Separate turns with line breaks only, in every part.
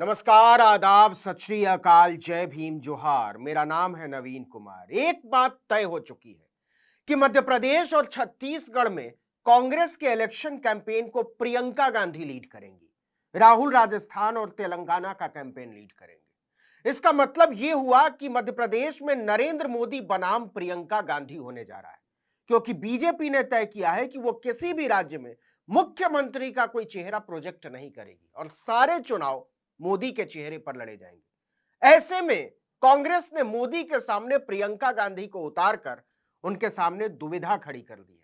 नमस्कार, आदाब, सत श्री अकाल, जय भीम, जोहार। मेरा नाम है नवीन कुमार। एक बात तय हो चुकी है कि मध्य प्रदेश और छत्तीसगढ़ में कांग्रेस के इलेक्शन कैंपेन को प्रियंका गांधी लीड करेंगी। राहुल राजस्थान और तेलंगाना का कैंपेन लीड करेंगे। इसका मतलब यह हुआ कि मध्य प्रदेश में नरेंद्र मोदी बनाम प्रियंका गांधी होने जा रहा है, क्योंकि बीजेपी ने तय किया है कि वो किसी भी राज्य में मुख्यमंत्री का कोई चेहरा प्रोजेक्ट नहीं करेगी और सारे चुनाव मोदी के चेहरे पर लड़े जाएंगे। ऐसे में कांग्रेस ने मोदी के सामने प्रियंका गांधी को उतारकर उनके सामने दुविधा खड़ी कर दी है,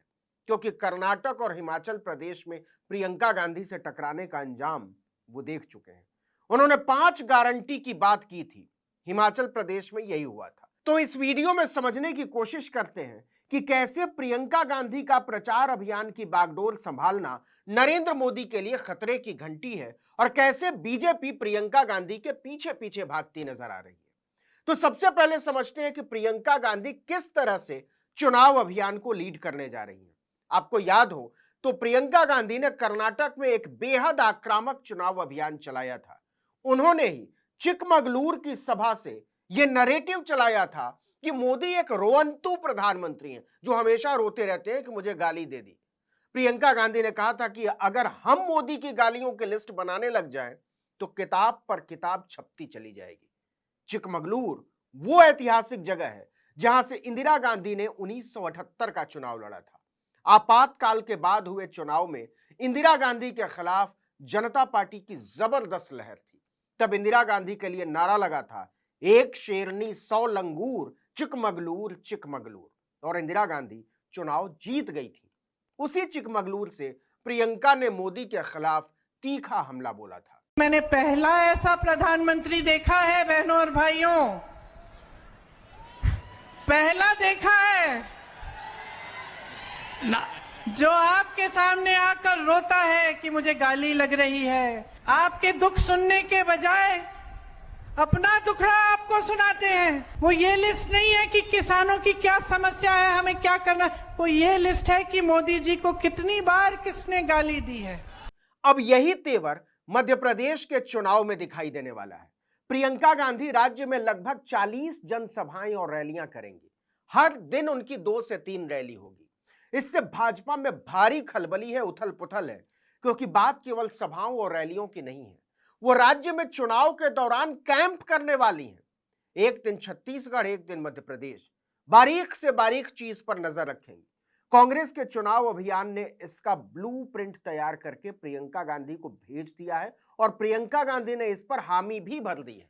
क्योंकि कर्नाटक और हिमाचल प्रदेश में प्रियंका गांधी से टकराने का अंजाम वो देख चुके हैं। उन्होंने 5 गारंटी की बात की थी, हिमाचल प्रदेश में यही हुआ था। तो इस वीडियो में समझने की कोशिश करते हैं कि कैसे प्रियंका गांधी का प्रचार अभियान की बागडोर संभालना नरेंद्र मोदी के लिए खतरे की घंटी है और कैसे बीजेपी प्रियंका गांधी के पीछे पीछे भागती नजर आ रही है। तो सबसे पहले समझते हैं कि प्रियंका गांधी किस तरह से चुनाव अभियान को लीड करने जा रही है। आपको याद हो तो प्रियंका गांधी ने कर्नाटक में एक बेहद आक्रामक चुनाव अभियान चलाया था। उन्होंने ही चिकमगलूर की सभा से यह नरेटिव चलाया था कि मोदी एक रोअंतु प्रधानमंत्री हैं जो हमेशा रोते रहते हैं कि मुझे गाली दे दी। प्रियंका गांधी ने कहा था कि अगर हम मोदी की गालियों की लिस्ट बनाने लग जाएं तो किताब पर किताब छपती चली जाएगी। चिकमगलूर वो ऐतिहासिक जगह है जहां से इंदिरा गांधी ने 1978 का चुनाव लड़ा था। आपातकाल के बाद हुए चुनाव में इंदिरा गांधी के खिलाफ जनता पार्टी की जबरदस्त लहर थी। तब इंदिरा गांधी के लिए नारा लगा था, एक शेरनी 100 लंगूर, चिकमगलूर चिकमगलूर, और इंदिरा गांधी चुनाव जीत गई थी। उसी चिकमगलूर से प्रियंका ने मोदी के खिलाफ तीखा हमला बोला था।
मैंने पहला ऐसा प्रधानमंत्री देखा है बहनों और भाइयों, पहला देखा है ना, जो आपके सामने आकर रोता है कि मुझे गाली लग रही है। आपके दुख सुनने के बजाय अपना दुखड़ा आपको सुनाते हैं। वो ये लिस्ट नहीं है कि किसानों की क्या समस्या है, हमें क्या करना, वो ये लिस्ट है कि मोदी जी को कितनी बार किसने गाली दी है।
अब यही तेवर मध्य प्रदेश के चुनाव में दिखाई देने वाला है। प्रियंका गांधी राज्य में लगभग 40 जनसभाएं और रैलियां करेंगी। हर दिन उनकी 2 से 3 रैली होगी। इससे भाजपा में भारी खलबली है, उथल पुथल है, क्योंकि बात केवल सभाओं और रैलियों की नहीं है। वो राज्य में चुनाव के दौरान कैंप करने वाली हैं। एक दिन छत्तीसगढ़, एक दिन मध्य प्रदेश, बारीक से बारीक चीज पर नजर रखेंगे। कांग्रेस के चुनाव अभियान ने इसका ब्लूप्रिंट तैयार करके प्रियंका गांधी को भेज दिया है और प्रियंका गांधी ने इस पर हामी भी भर दी है।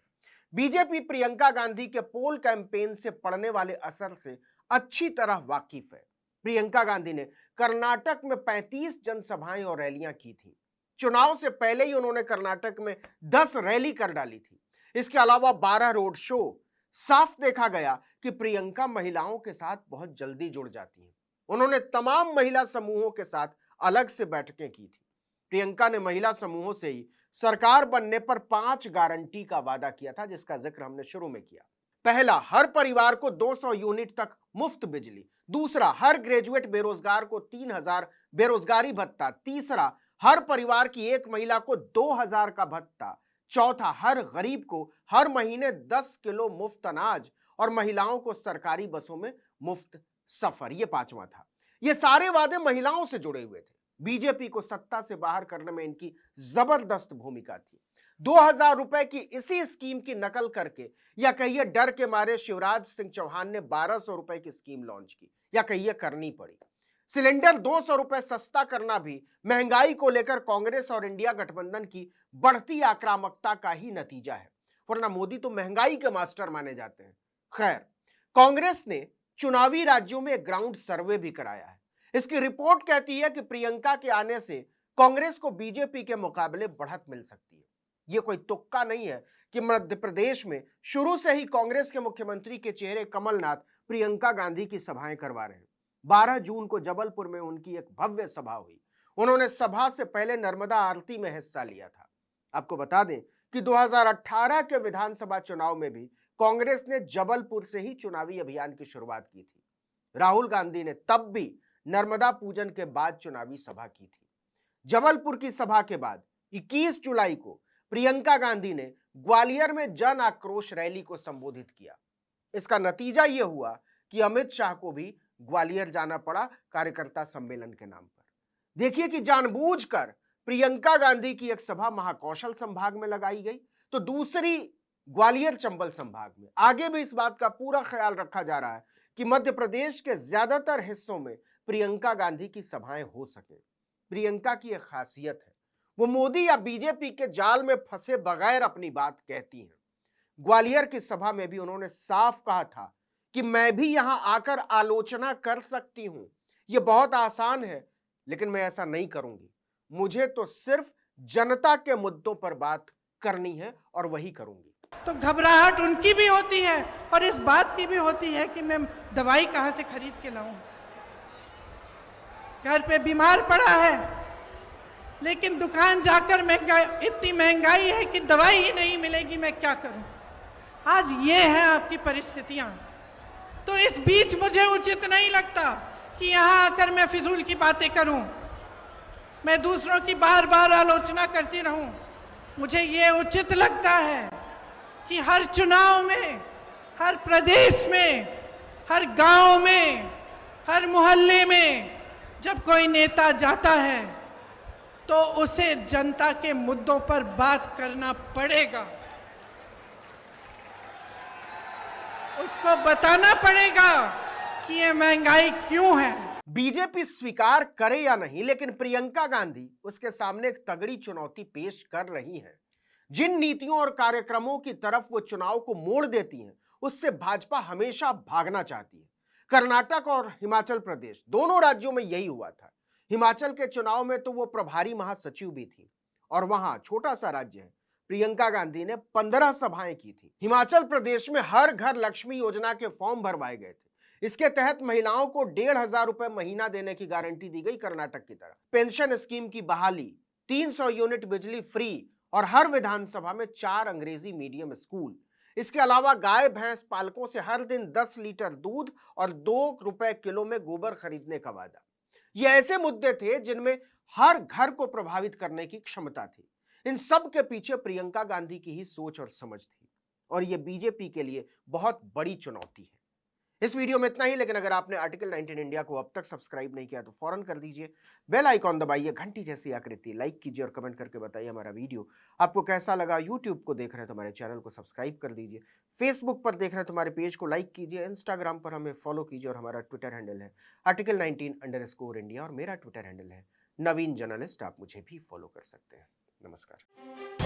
बीजेपी प्रियंका गांधी के पोल कैंपेन से पड़ने वाले असर से अच्छी तरह वाकिफ है। प्रियंका गांधी ने कर्नाटक में 35 जनसभाएं और रैलियां की थी। चुनाव से पहले ही उन्होंने कर्नाटक में 10 रैली कर डाली थी। इसके अलावा 12 रोड शो। साफ देखा गया कि प्रियंका महिलाओं के साथ बहुत जल्दी जुड़ जाती हैं। उन्होंने तमाम महिला समूहों के साथ अलग से बैठकें की थी। प्रियंका ने महिला समूहों से ही सरकार बनने पर 5 गारंटी का वादा किया था, जिसका जिक्र हमने शुरू में किया। पहला, हर परिवार को 200 यूनिट तक मुफ्त बिजली। दूसरा, हर ग्रेजुएट बेरोजगार को 3000 बेरोजगारी भत्ता। तीसरा, हर परिवार की एक महिला को 2000 का भत्ता। चौथा, हर गरीब को हर महीने 10 किलो मुफ्त अनाज और महिलाओं को सरकारी बसों में मुफ्त सफर। ये 5वां था। ये सारे वादे महिलाओं से जुड़े हुए थे। बीजेपी को सत्ता से बाहर करने में इनकी जबरदस्त भूमिका थी। 2000 रुपए की इसी स्कीम की नकल करके या कहिए डर के मारे शिवराज सिंह चौहान ने 1200 रुपए की स्कीम लॉन्च की, या कहिए करनी पड़ी। सिलेंडर 200 रुपए सस्ता करना भी महंगाई को लेकर कांग्रेस और इंडिया गठबंधन की बढ़ती आक्रामकता का ही नतीजा है, वरना मोदी तो महंगाई के मास्टर माने जाते हैं। खैर, कांग्रेस ने चुनावी राज्यों में ग्राउंड सर्वे भी कराया है। इसकी रिपोर्ट कहती है कि प्रियंका के आने से कांग्रेस को बीजेपी के मुकाबले बढ़त मिल सकती है। यह कोई तुक्का नहीं है कि मध्य प्रदेश में शुरू से ही कांग्रेस के मुख्यमंत्री के चेहरे कमलनाथ प्रियंका गांधी की सभाएं करवा रहे हैं। 12 जून को जबलपुर में उनकी एक भव्य सभा हुई। उन्होंने सभा से पहले नर्मदा आरती में हिस्सा लिया था। आपको बता दें कि 2018 के विधानसभा चुनाव में भी कांग्रेस ने जबलपुर से ही चुनावी अभियान की शुरुआत की थी। राहुल गांधी ने तब भी नर्मदा पूजन के बाद चुनावी सभा की थी। जबलपुर की सभा के बाद 21 जुलाई को प्रियंका गांधी ने ग्वालियर में जन आक्रोश रैली को संबोधित किया। इसका नतीजा यह हुआ कि अमित शाह को भी ग्वालियर जाना पड़ा कार्यकर्ता सम्मेलन के नाम पर। देखिए कि जानबूझकर प्रियंका गांधी की एक सभा महाकौशल संभाग में लगाई गई, तो दूसरी ग्वालियर चंबल संभाग में। आगे भी इस बात का पूरा ख्याल रखा जा रहा है कि मध्य प्रदेश के ज्यादातर हिस्सों में प्रियंका गांधी की सभाएं हो सके। प्रियंका की एक खासियत है, वो मोदी या बीजेपी के जाल में फंसे बगैर अपनी बात कहती हैं। ग्वालियर की सभा में भी उन्होंने साफ कहा था कि मैं भी यहां आकर आलोचना कर सकती हूं, यह बहुत आसान है, लेकिन मैं ऐसा नहीं करूंगी। मुझे तो सिर्फ जनता के मुद्दों पर बात करनी है और वही करूंगी।
तो घबराहट उनकी भी होती है और इस बात की भी होती है कि मैं दवाई कहां से खरीद के लाऊं। घर पे बीमार पड़ा है, लेकिन दुकान जाकर इतनी महंगाई है कि दवाई ही नहीं मिलेगी, मैं क्या करूं। आज ये है आपकी परिस्थितियां। तो इस बीच मुझे उचित नहीं लगता कि यहां आकर मैं फिजूल की बातें करूं, मैं दूसरों की बार बार आलोचना करती रहूं। मुझे ये उचित लगता है कि हर चुनाव में, हर प्रदेश में, हर गांव में, हर मोहल्ले में जब कोई नेता जाता है तो उसे जनता के मुद्दों पर बात करना पड़ेगा। उसको बताना पड़ेगा कि ये महंगाई क्यों है।
बीजेपी स्वीकार करे या नहीं, लेकिन प्रियंका गांधी उसके सामने एक तगड़ी चुनौती पेश कर रही है। जिन नीतियों और कार्यक्रमों की तरफ वो चुनाव को मोड़ देती हैं, उससे भाजपा हमेशा भागना चाहती है। कर्नाटक और हिमाचल प्रदेश दोनों राज्यों में यही हुआ था। हिमाचल के चुनाव में तो वो प्रभारी महासचिव भी थी, और वहां छोटा सा राज्य है, प्रियंका गांधी ने 15 सभाएं की थी। हिमाचल प्रदेश में हर घर लक्ष्मी योजना के फॉर्म भरवाए गए थे। इसके तहत महिलाओं को 1,500 रुपए महीना देने की गारंटी दी गई। कर्नाटक की तरह पेंशन स्कीम की बहाली, 300 यूनिट बिजली फ्री और हर विधानसभा में 4 अंग्रेजी मीडियम स्कूल। इसके अलावा गाय भैंस पालकों से हर दिन 10 लीटर दूध और 2 रुपए किलो में गोबर खरीदने का वादा। ये ऐसे मुद्दे थे जिनमें हर घर को प्रभावित करने की क्षमता थी। इन सब के पीछे प्रियंका गांधी की ही सोच और समझ थी, और यह बीजेपी के लिए बहुत बड़ी चुनौती है। इस वीडियो में इतना ही, लेकिन अगर आपने आर्टिकल 19 इंडिया को अब तक सब्सक्राइब नहीं किया तो फौरन कर दीजिए। बेल आइकॉन दबाइए, घंटी जैसी आकृति, लाइक कीजिए और कमेंट करके बताइए हमारा वीडियो आपको कैसा लगा। यूट्यूब को देख रहे हैं तो हमारे चैनल को सब्सक्राइब कर दीजिए। फेसबुक पर देख रहे हैं तो हमारे पेज को लाइक कीजिए। इंस्टाग्राम पर हमें फॉलो कीजिए और हमारा ट्विटर हैंडल है आर्टिकल 19_इंडिया और मेरा ट्विटर हैंडल है नवीन जर्नलिस्ट। आप मुझे भी फॉलो कर सकते हैं। नमस्कार।